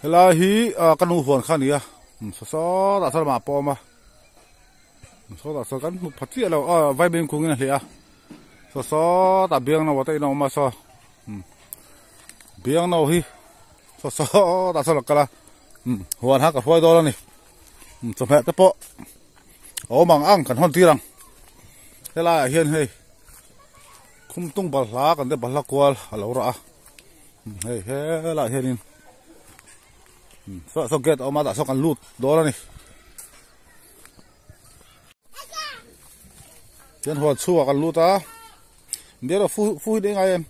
là hi canu huan khan nia so da sal ma po ma so da so kan phati lo vai ben kung na hlia so da biang na watai no ma so biang no hi so da sal kala huan ha ka hoi do la ni so phe te po o mang ang kan hon tirang hela hian hei khum tung bal hla kan de bal hla kwal alo ra hei hela hianin so get oma da so kan lut do la ni hian huan chuwa kan luta ndero fu de ngai em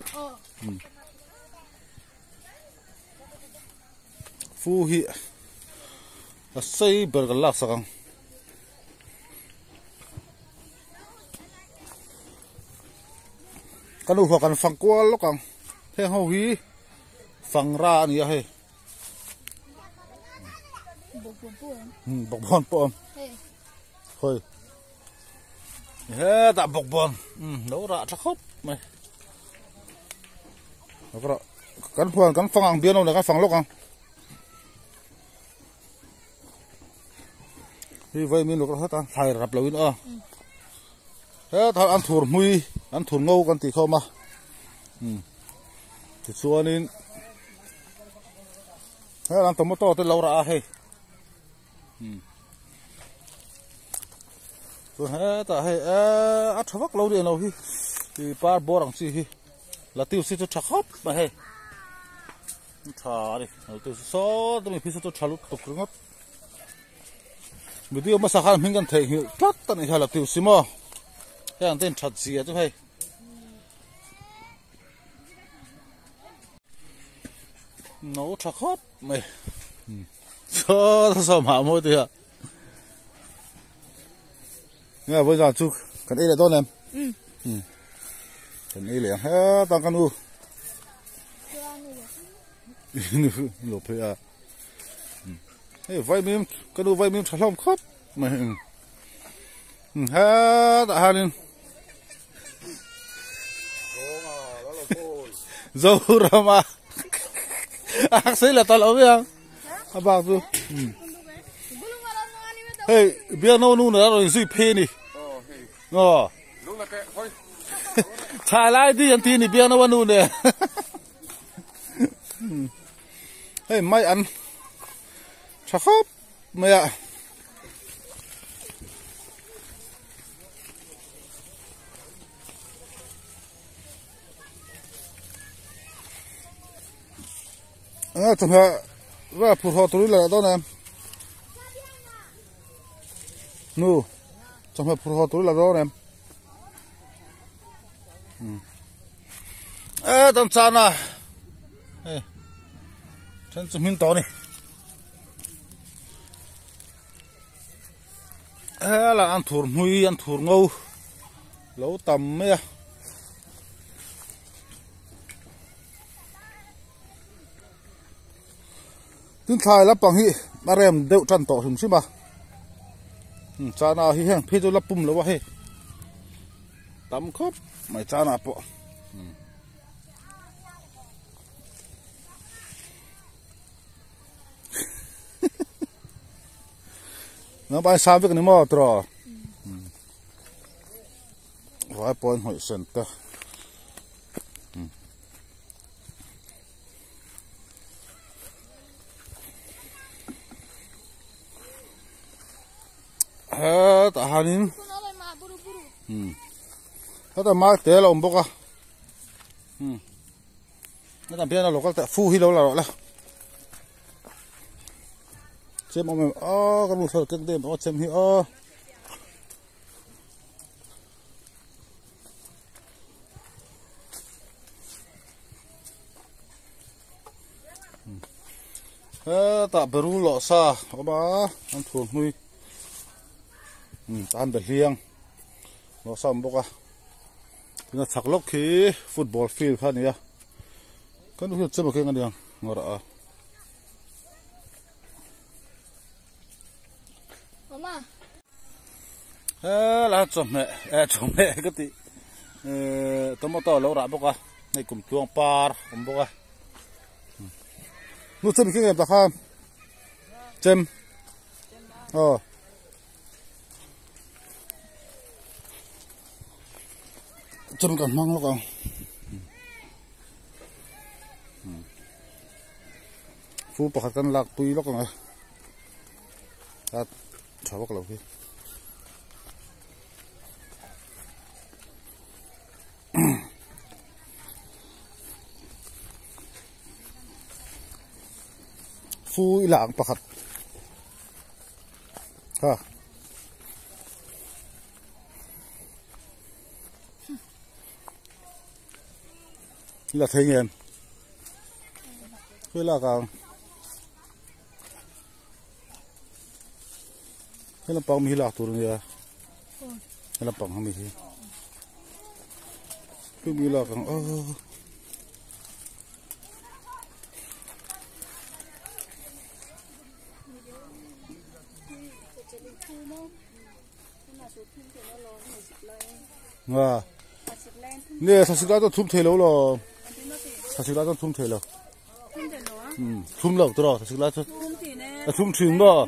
fu hi a sei ber kan lak sakang kanu ho kan phang kwal lokang he ho hi phang ra ani a he bok bon pom hoi he ta bok bon no ra tha khop mai nó kan phuan kan phang ang bian no kan phang lokang hi vai min lo ta thai rap lawin a he thal an thur mui an thur ngau kan ti khoma ti chuanin he an tomato te lo ra a he so he ta he a thawak lo de no hi ti par borang chi hi la tiu si chu thakop ma he tha ri tu so tu mi phi so thalut to kringot video mà sao mình cần thấy hiểu tất tận này là tiểu sim mà cái anh tên thật gì chứ hay nấu thật hot mày sao mà mua thì à nghe bây giờ chú cần đây là tốt em cần đây là hết tăng canu lột phải à vai mím cái đồ vai mím thật lòng khóc mà ha đã ha lên dâu ra mà ác xây là tao lỡ biết không bảo tôi hey biết nấu nu nữa rồi suy phê nè chạy lại đi ăn tin thì biết nấu nu nè hey mai ăn chắc khóc mày ạ chẳng hạn ra phụt họ túi là đó nè nu chẳng hạn phụt họ túi là đó nè tầm chan à chân chụp hình to này là ăn thủr mui ăn thủr ngâu lấu tầm ấy tin thai lắp bằng hi bà rèm đậu trần tổ hùng xí mà cha nào hi hang phê cho lắp bùm lấu bà hê tắm khóc mày cha nào bộ nó bay xa với cái mò trò vài pon hội center ta hanin ta ma té là ông bốc à nó làm việc là local tại phu hi đâu là rồi xem ông cái một số cái đêm ông xem hi ta beru lo sa ba anh thua mui tan bể liang lo sa ông bốc à nó chặt lốc khi football field khác này cái nó xem một cái ngân hàng ngồi đó là chồng mẹ cái tí tomato lâu ra bốc à này cùng chuông par ông bốc à nu chen kinh nghiệm ta kham chem chem kan mang lo kang phu pakhat kan lak pui lo kang a thawak lo hi phu ilang pakhat ha là thấy em với là càng cái là bằng mi lạc tụi này cái là bằng mi cái mi lạc càng à nè sao xịt lá tôi thum thế lâu rồi sao xịt lá tôi thum thế lâu thum lâu tôi rồi sao xịt lá tôi thum chìm đó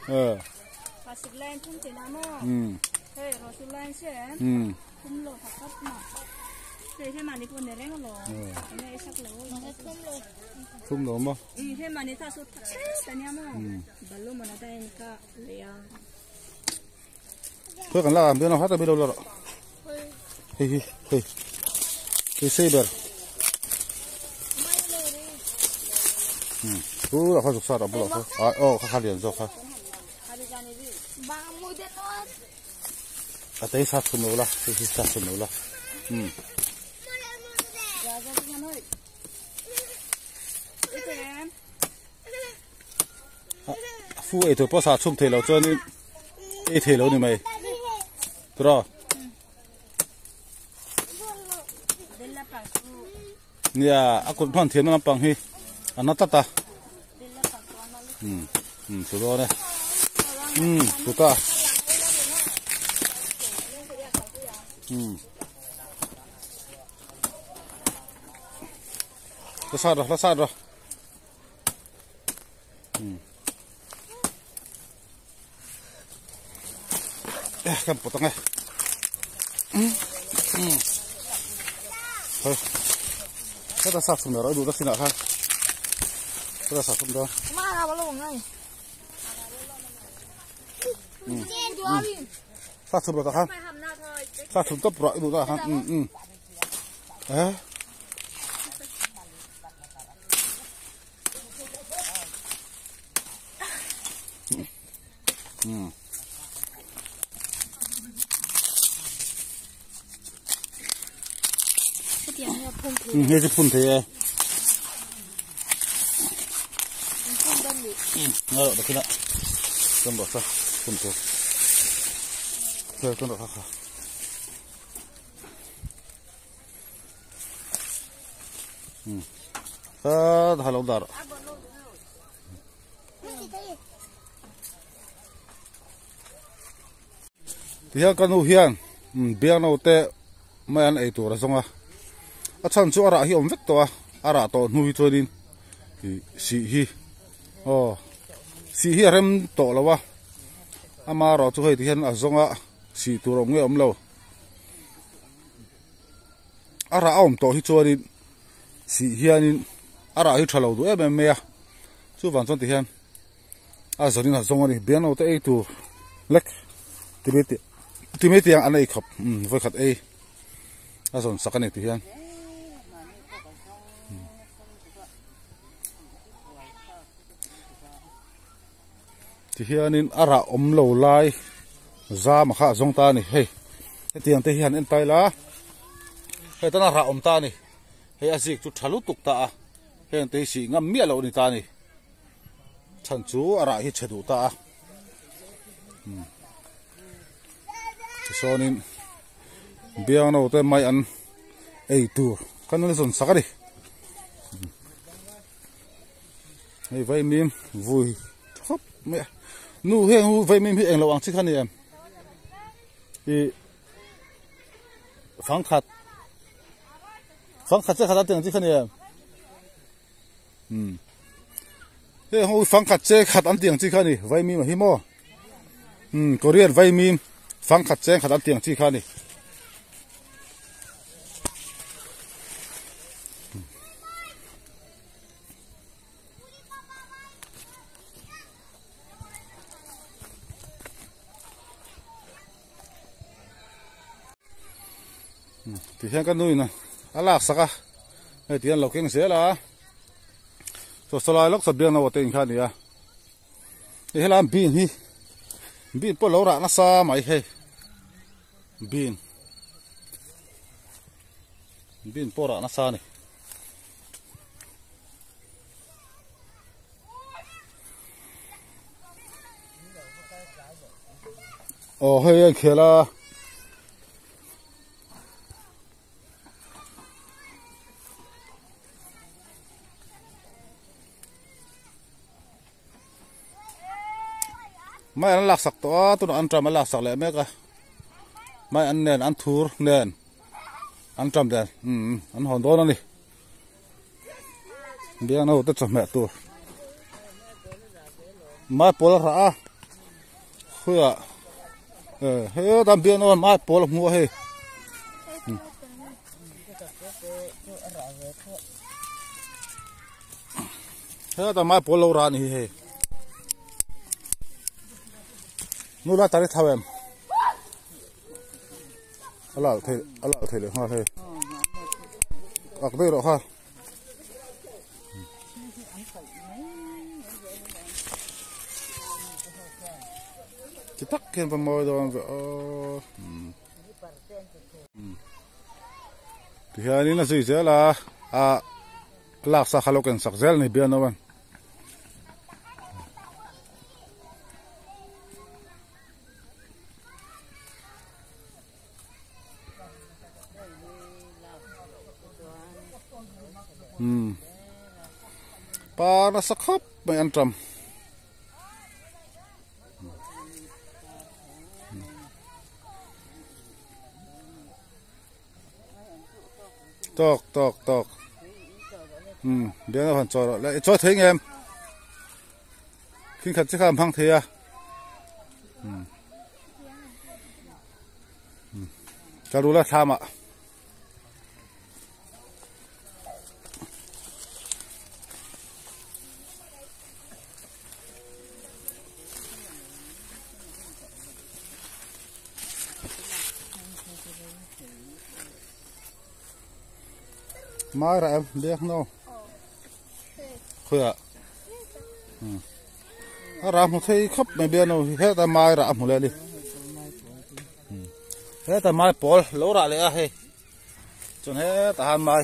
sao xịt lá thum thế nào mà thế rồi xịt lá sẽ thum lâu thật mà thế thế mà đi buôn để lấy nó rồi này sắc lâu thum lâu mà thế mà đi thà sốt thế này mà bảo luôn mà nó đây cả liền thôi cần làm bên nào hết rồi bên đâu rồi hey saber là phải dục sao đó bữa thôi khá liền rồi khá thấy sát sụn nấu la sát sụn nấu la phu ấy thôi, bao sát sụn thế lâu cho nên ấy thế lâu này mày, rồi nè, aku pun thiam nam pang hi, anh ta ta, số đó này, số ta, lá sát rồi, cầm bột tăng này, thôi. Cái ta sạc xuống rồi đủ đất xin nào ha. Cái ta sạc xuống đó. mà nào bao lâu ngay Sạc xuống rồi ta ha. Sạc xuống top rồi đủ ta ha. Đấy. Nghe chứ phun thế được cái này con bỏ sao phun thế thôi con đỏ khá khá lâu rồi thì con u hiền biếng nào tệ mấy anh ấy tuổi là xong à chân chú ara hi om vek to ara to nui cho din si hi rem to lawa ama ro chu hei ti hian a zonga si tu ro nge om lo ara om to hi cho din si hianin ara hi thalo du em me chu van chon ti hian a zonin a zonga ni bian no te ei tu lek timeti ang anei khop voi khat ei a zon sakane ti hian thì hiện in ara om lâu lai ra mà khá giống ta này hey cái tiền thì hiện in tay lá hey ta ara om ta này hey azik chút chalu tuk ta hiện thì si ngam mía lâu này ta này chân chú ara hi chedu ta thì so nên biang nào tới mai ăn ấy tu cái nó là sắc đi hey vậy mìm vui hấp mẹ nu heng hu vậy mình hiện là anh chỉ khăn em thì phẳng khát sẽ khát tiếng chỉ khăn em hoi phang khát che khát ăn tiếng chi khá nè vay mi mà hi mo Korean vay mi phang khát che khát ăn tiếng chi khá nè thì hiện cái nuôi nè alak saka cái tiền lộc kinh sẽ là số lại lộc sập biển nào tiền khá nè cái làm bin po lâu ra nó xa mày hay bin po ra nó xa này hay kia là mai ăn lạc sặc to tôi ăn trầm ăn lạc sặc lại mấy cái mai ăn nền ăn thur nền ăn trầm đèn ăn hòn đó đi bây nó tất cả mẹ tôi mai bò ra khơi hơi đam biếng nó mai bò mua hay hơi đam mai bò lâu ra này hay nu la tari thawem ala thei le ha he ak de ro ha chỉ tắc ken pa moi do thì hiện nay là gì là lạc sa khalo ken sak zel này bian no ban pa na sakap may antram tok để nó hoàn cho rồi lại cho thấy em khi khát chiếc hàm hăng thế à cho đủ là tham ạ mai ra em biết đâu khơi ạ ra một thấy khắp mấy bên đâu hết ta mai ra một lên đi hết ta mai bỏ lỗ ra lại hay chọn hết ta han mai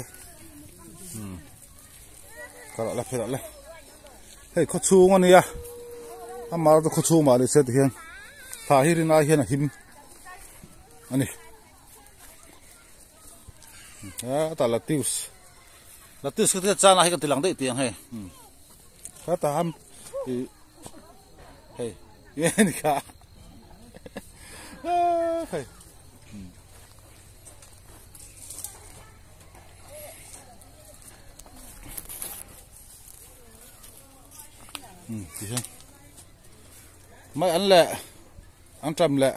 cái đó là hey có chu ngon nè anh mà có chu mà để sẽ hiện thà hi na hiện là him anh ta là tiêu cái cha này cái tiền lăng đấy tiền hay cái ta ham thì hay nghe cả hay thì sao mấy ăn lẹ ăn trầm lẹ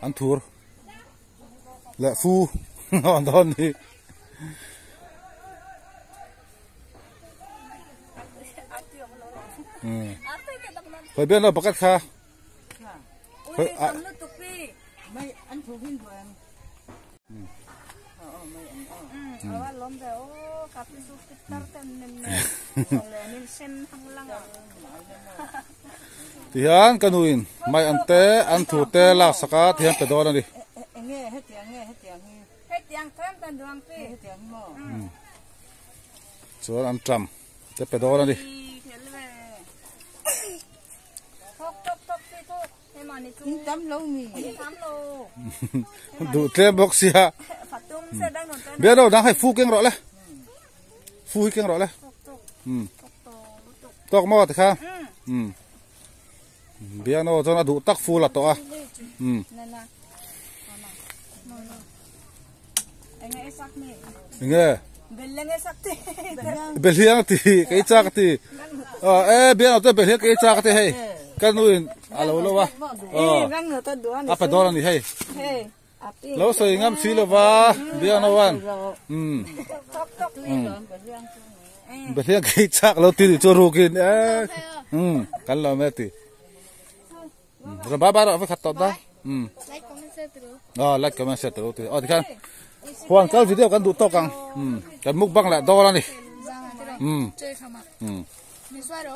ăn thua lẹ phu hoàn toàn đi phải biết là bắt cắt kha phải mấy anh thuộc viên của em thì anh cái nuôi mày ăn té ăn thua té là saka thì anh phải đo đi nghe hết tiếng thêm tên đường phi hết tiếng mò cho ăn trầm té phải đo đi tắm lâu mì đủ thêm box ya biết đâu đang hay phu keng rõ đấy phu keng rõ đấy tóc mò thì kha biết đâu cho nó đủ tắc phu là to à nghe Beliang esak ti. beliang ti cái cha cái ti bên nào tôi beliang cái cha cái ti hay cái nuôi alo lo wa Bang no to duan. apa doran ni hay Hey. Api. lo soi ngam si lo wa biang no wan Tok tok ni lo beliang. beliang cái cha lo ti cho ru kin kan lo me ti rồi ba ba rồi phải khát tọt đó like comment share terus like comment share terus thì thì kan Hoàng cái video kan tụ tao càng cái mukbang lại to ra này jangan chơi sama. Miswaro